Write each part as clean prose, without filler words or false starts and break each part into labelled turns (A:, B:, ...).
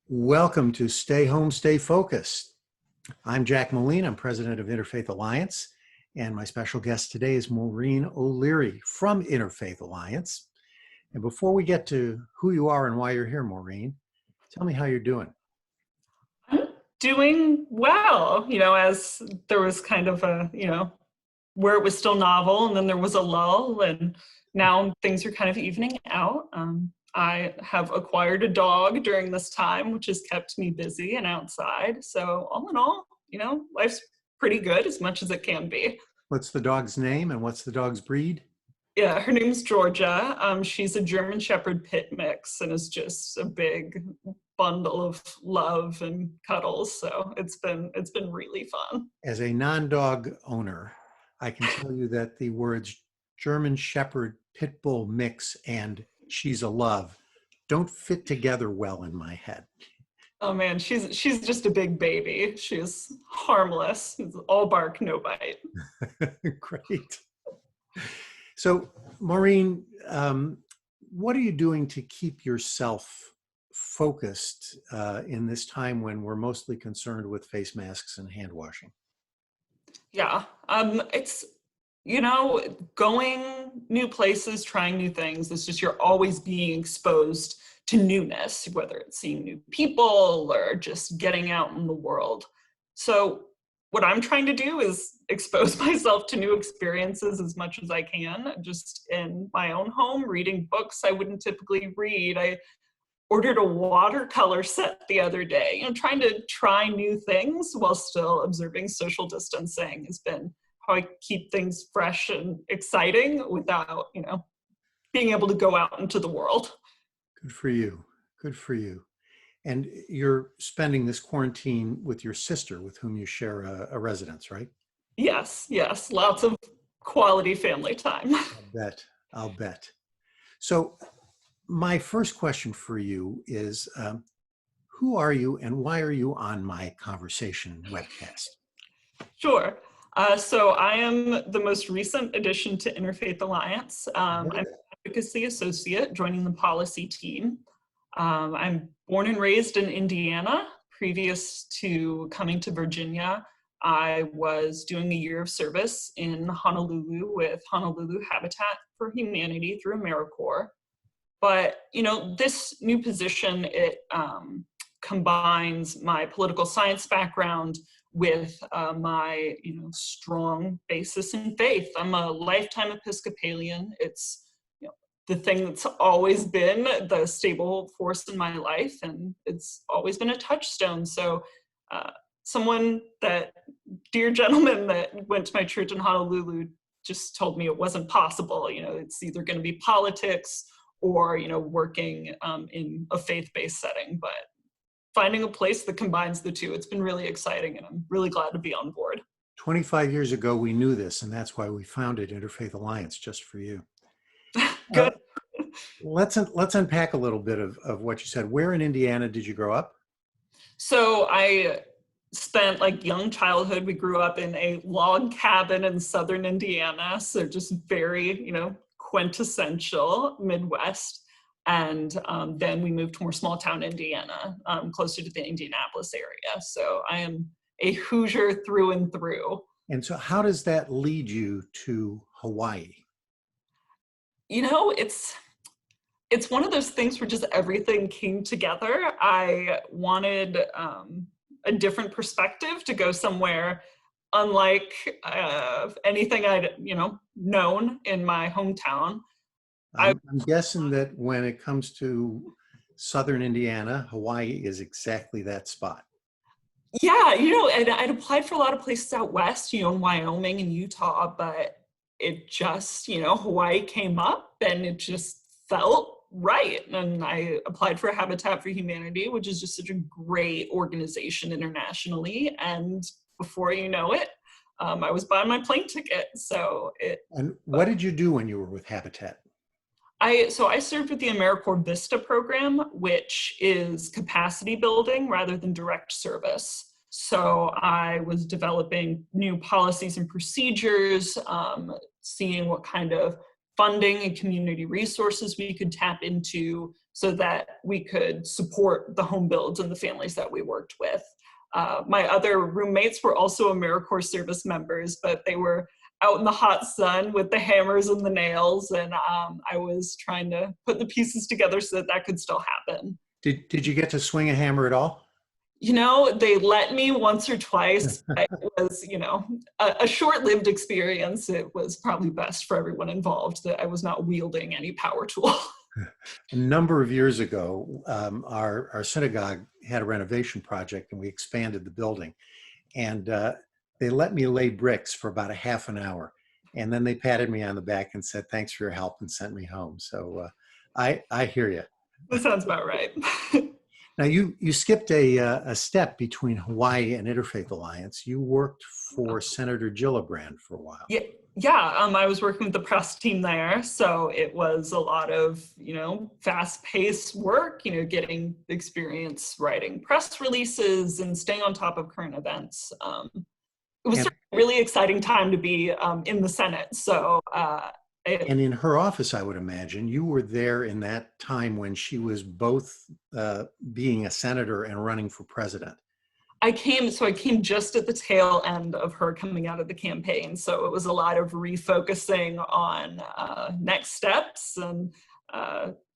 A: Welcome to Stay Home, Stay Focused. I'm Jack Moline. I'm president of Interfaith Alliance, and my special guest today is Maureen O'Leary from Interfaith Alliance. And before we get to who you are and why you're here, Maureen, tell me how you're doing.
B: I'm doing well, as there was kind of a, where it was still novel and then there was a lull and now things are kind of evening out. I have acquired a dog during this time, which has kept me busy and outside. So all in all, life's pretty good as much as it can be.
A: What's the dog's name and what's the dog's breed?
B: Yeah, her name's Georgia. She's a German Shepherd Pit mix and is just a big bundle of love and cuddles. So it's been really fun.
A: As a non-dog owner, I can tell you that the words German Shepherd Pit Bull mix and she's a love don't fit together well in my head.
B: Oh man, she's just a big baby. She's harmless. It's all bark, no bite.
A: Great. So, Maureen, what are you doing to keep yourself focused in this time when we're mostly concerned with face masks and hand washing?
B: Yeah, it's, going new places, trying new things. It's just you're always being exposed to newness, whether it's seeing new people or just getting out in the world. So what I'm trying to do is expose myself to new experiences as much as I can, just in my own home, reading books I wouldn't typically read. I ordered a watercolor set the other day. Trying to try new things while still observing social distancing has been how I keep things fresh and exciting without, being able to go out into the world.
A: Good for you. Good for you. And you're spending this quarantine with your sister, with whom you share a residence, right?
B: Yes. Lots of quality family time.
A: I'll bet. So my first question for you is, who are you and why are you on my conversation webcast?
B: Sure. So I am the most recent addition to Interfaith Alliance. I'm an Advocacy associate joining the policy team. I'm born and raised in Indiana. Previous to coming to Virginia, I was doing a year of service in Honolulu with Honolulu Habitat for Humanity through AmeriCorps. But, this new position, it combines my political science background with my, strong basis in faith. I'm a lifetime Episcopalian. It's, the thing that's always been the stable force in my life, and it's always been a touchstone. So dear gentleman that went to my church in Honolulu just told me it wasn't possible. It's either going to be politics or, working in a faith-based setting. But finding a place that combines the two, it's been really exciting, and I'm really glad to be on board.
A: 25 years ago, we knew this, and that's why we founded Interfaith Alliance, just for you.
B: Good.
A: Let's unpack a little bit of what you said. Where in Indiana did you grow up?
B: So I spent young childhood. We grew up in a log cabin in southern Indiana. So just very, quintessential Midwest. And then we moved to more small town Indiana, closer to the Indianapolis area. So I am a Hoosier through and through.
A: And so how does that lead you to Hawaii?
B: It's one of those things where just everything came together. I wanted a different perspective, to go somewhere unlike anything I'd known in my hometown.
A: I'm guessing that when it comes to southern Indiana, Hawaii is exactly that spot.
B: Yeah, and I'd applied for a lot of places out west, in Wyoming and Utah, but it just, Hawaii came up and it just felt right. And I applied for Habitat for Humanity, which is just such a great organization internationally. And before you know it, I was buying my plane ticket.
A: And what did you do when you were with Habitat?
B: I served with the AmeriCorps Vista program, which is capacity building rather than direct service. So I was developing new policies and procedures, seeing what kind of funding and community resources we could tap into so that we could support the home builds and the families that we worked with. My other roommates were also AmeriCorps service members, but they were out in the hot sun with the hammers and the nails, and I was trying to put the pieces together so that that could still happen.
A: Did you get to swing a hammer at all?
B: You know, they let me once or twice. It was, you know, a short-lived experience. It was probably best for everyone involved that I was not wielding any power tool.
A: A number of years ago, our synagogue had a renovation project and we expanded the building. And they let me lay bricks for about a half an hour. And then they patted me on the back and said, thanks for your help, and sent me home. So I hear you.
B: That sounds about right.
A: Now, you skipped a step between Hawaii and Interfaith Alliance. You worked for Senator Gillibrand for a while.
B: Yeah. I was working with the press team there. So it was a lot of, you know, fast-paced work, you know, getting experience writing press releases and staying on top of current events. It was a really exciting time to be in the Senate. So
A: and in her office, I would imagine, you were there in that time when she was both being a senator and running for president.
B: I came just at the tail end of her coming out of the campaign. So it was a lot of refocusing on next steps, and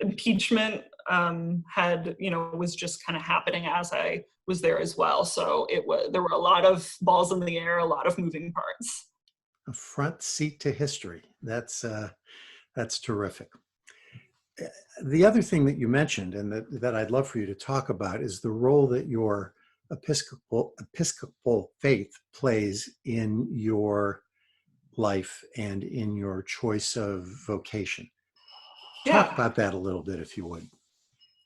B: impeachment was just kind of happening as I was there as well. So there were a lot of balls in the air, a lot of moving parts.
A: A front seat to history. That's terrific. The other thing that you mentioned, and that I'd love for you to talk about, is the role that your Episcopal faith plays in your life and in your choice of vocation. Talk about that a little bit, if you would.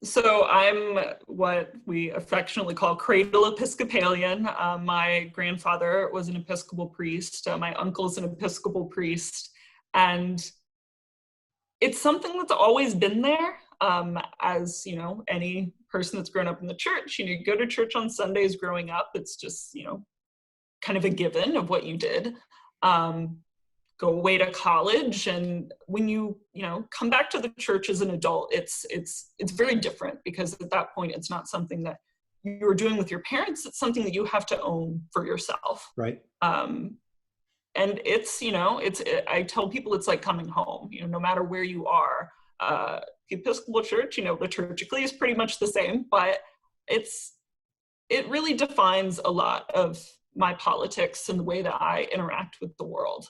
B: So I'm what we affectionately call cradle Episcopalian. My grandfather was an Episcopal priest. My uncle's an Episcopal priest. And it's something that's always been there. As, you know, any person that's grown up in the church, you know, you go to church on Sundays growing up. It's just, you know, kind of a given of what you did. Go away to college, and when you come back to the church as an adult, it's very different, because at that point it's not something that you're doing with your parents. It's something that you have to own for yourself.
A: Right.
B: And it's, you know, I tell people it's like coming home. You know, no matter where you are, the Episcopal Church, you know, liturgically is pretty much the same, but it really defines a lot of my politics and the way that I interact with the world.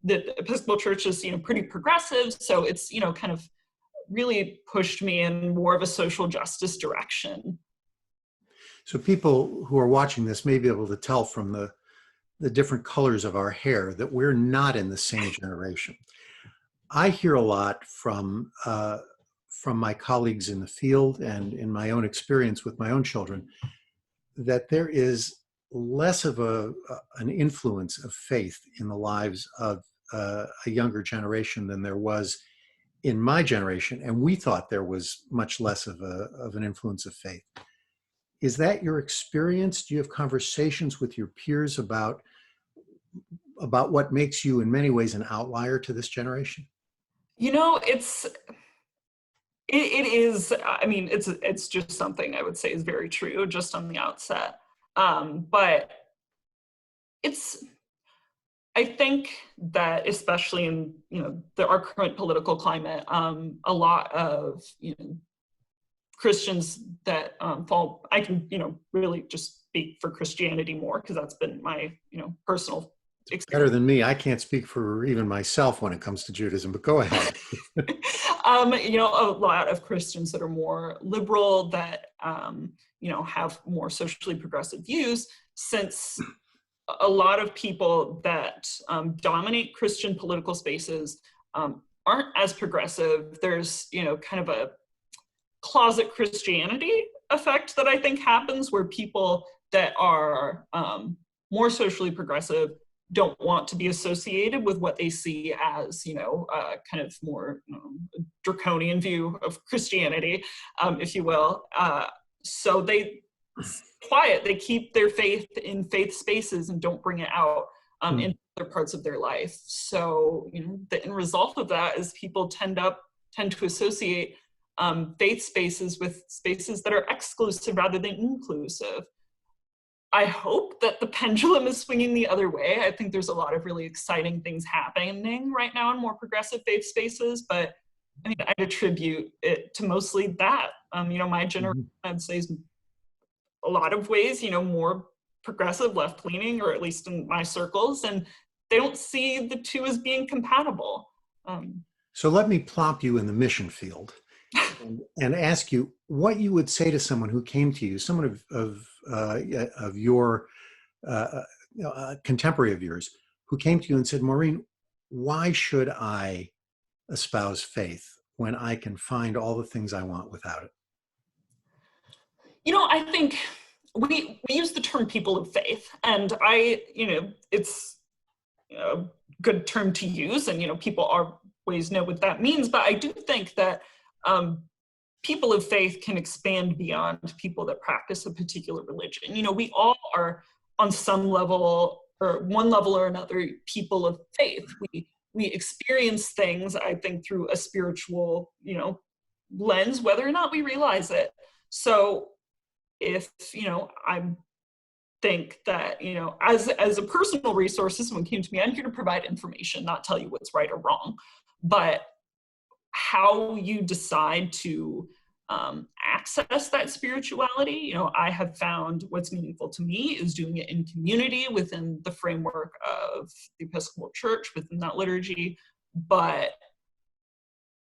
B: The Episcopal Church is, you know, pretty progressive, so it's, you know, kind of really pushed me in more of a social justice direction.
A: So people who are watching this may be able to tell from the different colors of our hair that we're not in the same generation. I hear a lot from my colleagues in the field and in my own experience with my own children that there is less of an influence of faith in the lives of a younger generation than there was in my generation, and we thought there was much less of an influence of faith. Is that your experience? Do you have conversations with your peers about what makes you in many ways an outlier to this generation?
B: You know, it is, I mean, it's just something I would say is very true just on the outset. But I think that especially in, you know, our current political climate, a lot of, you know, Christians that fall, I can, you know, really just speak for Christianity more, because that's been my, you know, personal experience.
A: Better than me. I can't speak for even myself when it comes to Judaism, but go ahead.
B: You know, a lot of Christians that are more liberal, that, you know, have more socially progressive views, since a lot of people that dominate Christian political spaces aren't as progressive. There's, you know, kind of a closet Christianity effect that I think happens, where people that are more socially progressive don't want to be associated with what they see as, you know, kind of more draconian view of Christianity, if you will. So they quiet, they keep their faith in faith spaces and don't bring it out into other parts of their life. So, the end result of that is people tend to associate faith spaces with spaces that are exclusive rather than inclusive. I hope that the pendulum is swinging the other way. I think there's a lot of really exciting things happening right now in more progressive faith spaces, but I'd attribute it to mostly that. My generation, I'd say, is a lot of ways, more progressive, left-leaning, or at least in my circles, and they don't see the two as being compatible.
A: So let me plop you in the mission field and ask you what you would say to someone who came to you, someone of your contemporary of yours, who came to you and said, Maureen, why should I espouse faith when I can find all the things I want without it?
B: I think we use the term people of faith, and it's a good term to use, and people always know what that means, but I do think that people of faith can expand beyond people that practice a particular religion. We all are on some level, or one level or another, people of faith. We experience things, I think, through a spiritual, lens, whether or not we realize it. So if, I think that, as a personal resource, if someone came to me, I'm here to provide information, not tell you what's right or wrong. But how you decide to access that spirituality, I have found what's meaningful to me is doing it in community within the framework of the Episcopal Church, within that liturgy. But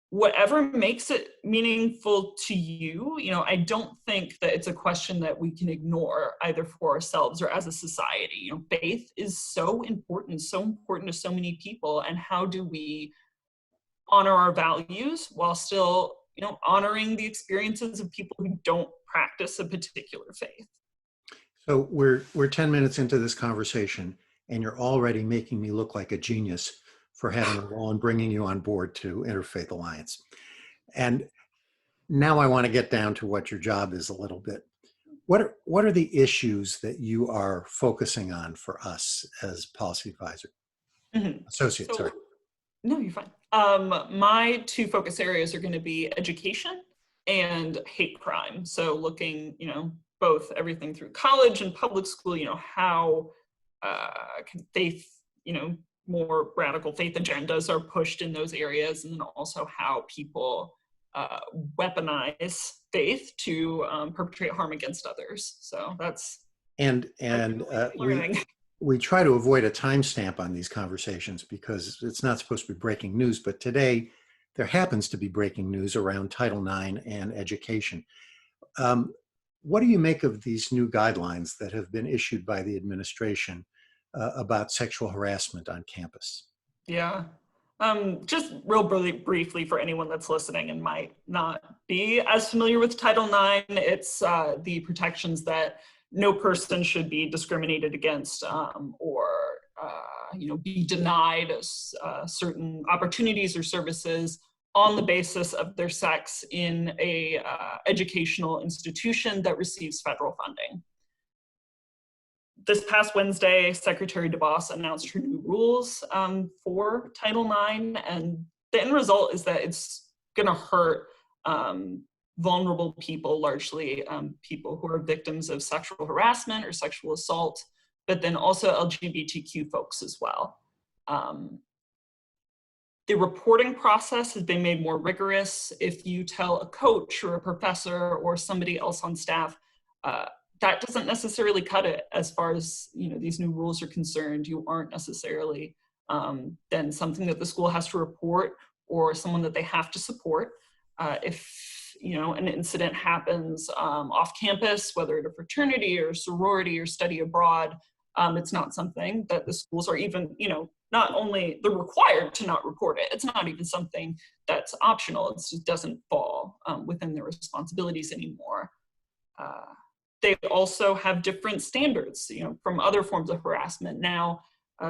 B: whatever makes it meaningful to you, I don't think that it's a question that we can ignore either for ourselves or as a society. Faith is so important to so many people. And how do we honor our values while still, honoring the experiences of people who don't practice a particular faith?
A: So we're 10 minutes into this conversation, and you're already making me look like a genius for having a law and bringing you on board to Interfaith Alliance. And now I want to get down to what your job is a little bit. What are the issues that you are focusing on for us as policy advisor? Associate, sorry.
B: No, you're fine. My two focus areas are going to be education and hate crime. So looking, both everything through college and public school, how can faith, more radical faith agendas are pushed in those areas, and then also how people weaponize faith to perpetrate harm against others. So that's
A: we try to avoid a timestamp on these conversations because it's not supposed to be breaking news, but today there happens to be breaking news around Title IX and education. What do you make of these new guidelines that have been issued by the administration about sexual harassment on campus?
B: Yeah. Just real briefly for anyone that's listening and might not be as familiar with Title IX, it's the protections that no person should be discriminated against or be denied certain opportunities or services on the basis of their sex in a educational institution that receives federal funding. This past Wednesday, Secretary DeVos announced her new rules for Title IX, and the end result is that it's going to hurt vulnerable people, largely people who are victims of sexual harassment or sexual assault, but then also LGBTQ folks as well. The reporting process has been made more rigorous. If you tell a coach or a professor or somebody else on staff, that doesn't necessarily cut it as far as these new rules are concerned. You aren't necessarily then something that the school has to report or someone that they have to support. If an incident happens off campus, whether at a fraternity or sorority or study abroad, it's not something that the schools are even, not only they're required to not report it, it's not even something that's optional. It just doesn't fall within their responsibilities anymore. They also have different standards, from other forms of harassment. Now,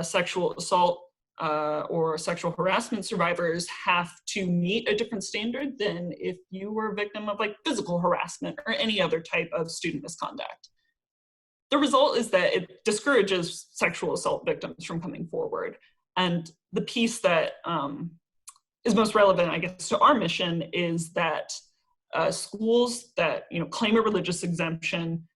B: sexual assault or sexual harassment survivors have to meet a different standard than if you were a victim of physical harassment or any other type of student misconduct. the result is that it discourages sexual assault victims from coming forward. And the piece that is most relevant, I guess, to our mission is that schools that claim a religious exemption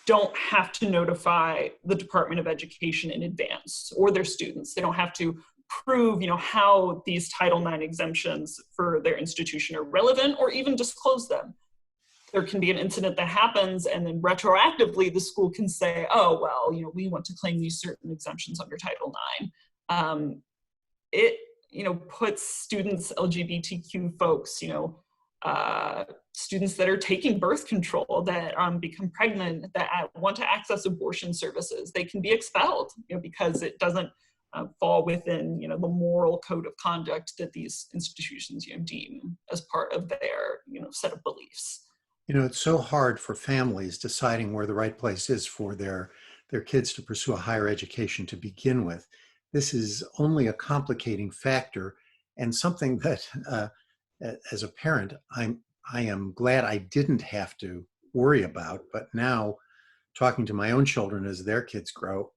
B: don't have to notify the Department of Education in advance or their students. They don't have to prove how these Title IX exemptions for their institution are relevant or even disclose them. There can be an incident that happens and then retroactively the school can say, oh, well, we want to claim these certain exemptions under Title IX. It puts students, LGBTQ folks, students that are taking birth control, that become pregnant, that want to access abortion services, they can be expelled, because it doesn't fall within, the moral code of conduct that these institutions, deem as part of their, set of beliefs.
A: It's so hard for families deciding where the right place is for their kids to pursue a higher education to begin with. This is only a complicating factor and something that, as a parent, I am glad I didn't have to worry about. But now, talking to my own children as their kids grow,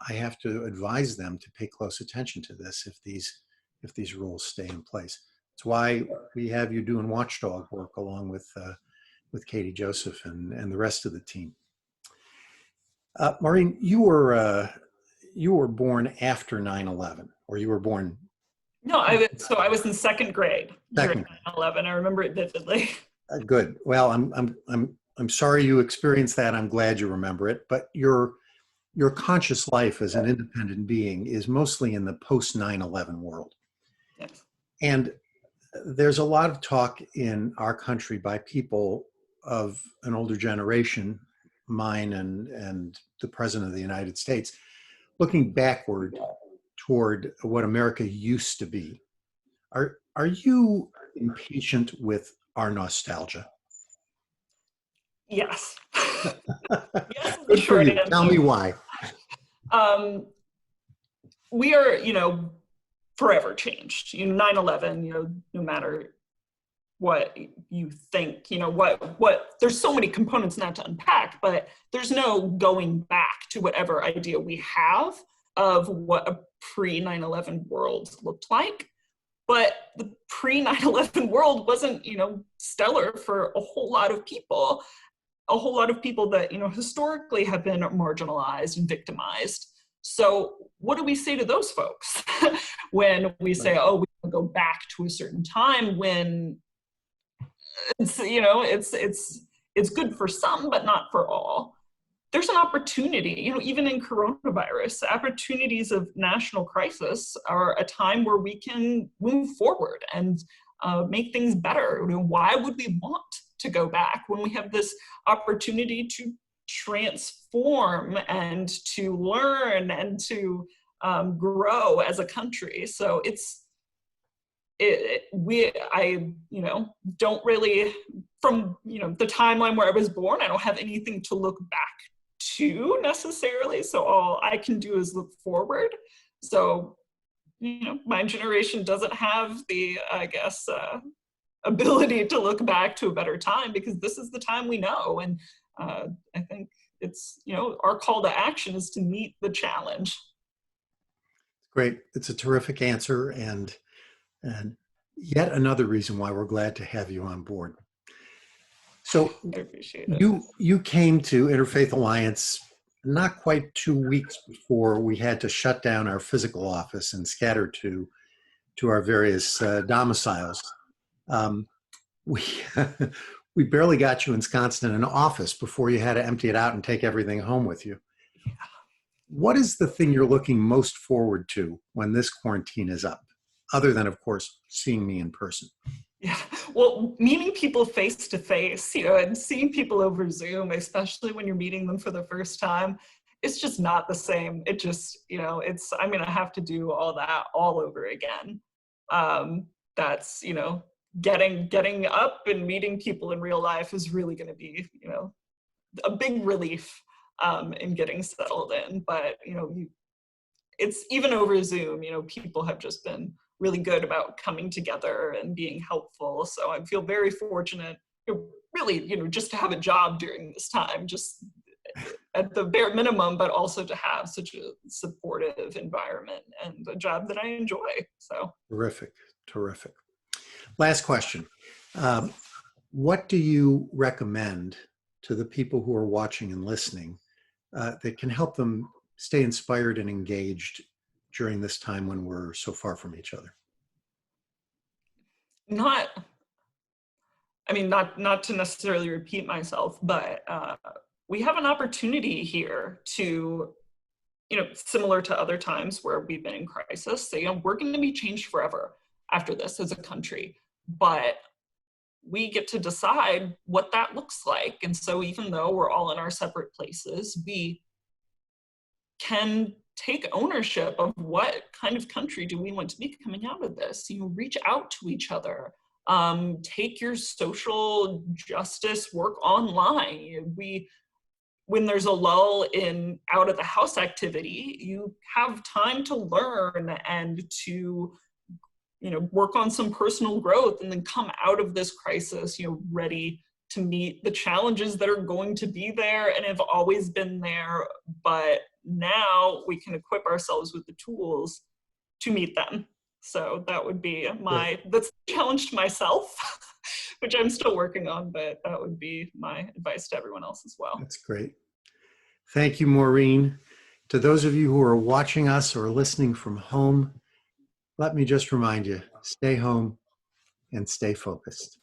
A: I have to advise them to pay close attention to this if these rules stay in place. It's why we have you doing watchdog work along with Katie Joseph and the rest of the team. Maureen, you were born after 9/11, or you were born?
B: No, I was in second grade during 9/11. I remember it vividly.
A: Good. Well, I'm sorry you experienced that. I'm glad you remember it. But your conscious life as an independent being is mostly in the post 9/11 world.
B: Yes.
A: And there's a lot of talk in our country by people of an older generation, mine and the President of the United States, looking backward toward what America used to be. Are you impatient with our nostalgia?
B: Yes. Yes, is the
A: Good for
B: short
A: you.
B: answer.
A: Tell me why.
B: We are, forever changed. 9/11, no matter what you think, what there's so many components not to unpack, but there's no going back to whatever idea we have of what a pre-9/11 world looked like. But the pre-9/11 world wasn't, stellar for a whole lot of people that, historically have been marginalized and victimized. So what do we say to those folks when we say, oh, we can go back to a certain time when it's, it's good for some, but not for all? There's an opportunity, even in coronavirus, opportunities of national crisis are a time where we can move forward and make things better. Why would we want to go back when we have this opportunity to transform and to learn and to grow as a country? So I don't really, from the timeline where I was born, I don't have anything to look back to necessarily. So all I can do is look forward. So my generation doesn't have the, I guess, ability to look back to a better time, because this is the time we know. And I think it's, our call to action is to meet the challenge.
A: Great. It's a terrific answer, and yet another reason why we're glad to have you on board. So
B: I appreciate it.
A: You came to Interfaith Alliance not quite 2 weeks before we had to shut down our physical office and scatter to our various domiciles. We barely got you ensconced in an office before you had to empty it out and take everything home with you.
B: Yeah.
A: What is the thing you're looking most forward to when this quarantine is up, other than, of course, seeing me in person?
B: Yeah, well, meeting people face to face, and seeing people over Zoom, especially when you're meeting them for the first time, it's just not the same. It just, I'm going to have to do all that all over again. That's, getting up and meeting people in real life is really going to be, a big relief in getting settled in. But, it's even over Zoom, people have just been really good about coming together and being helpful. So I feel very fortunate, really, just to have a job during this time, just at the bare minimum, but also to have such a supportive environment and a job that I enjoy. So
A: Terrific, terrific. Last question. What do you recommend to the people who are watching and listening that can help them stay inspired and engaged during this time when we're so far from each other?
B: not to necessarily repeat myself, but we have an opportunity here to, similar to other times where we've been in crisis, say, we're going to be changed forever after this as a country, but we get to decide what that looks like. And so even though we're all in our separate places, we can take ownership of what kind of country do we want to be coming out of this. Reach out to each other. Take your social justice work online. When there's a lull in out of the house activity, you have time to learn and to, work on some personal growth, and then come out of this crisis, ready to meet the challenges that are going to be there and have always been there. But now we can equip ourselves with the tools to meet them. So that would be that's a challenge to myself, which I'm still working on, but that would be my advice to everyone else as well.
A: That's great. Thank you, Maureen. To those of you who are watching us or listening from home, let me just remind you, stay home and stay focused.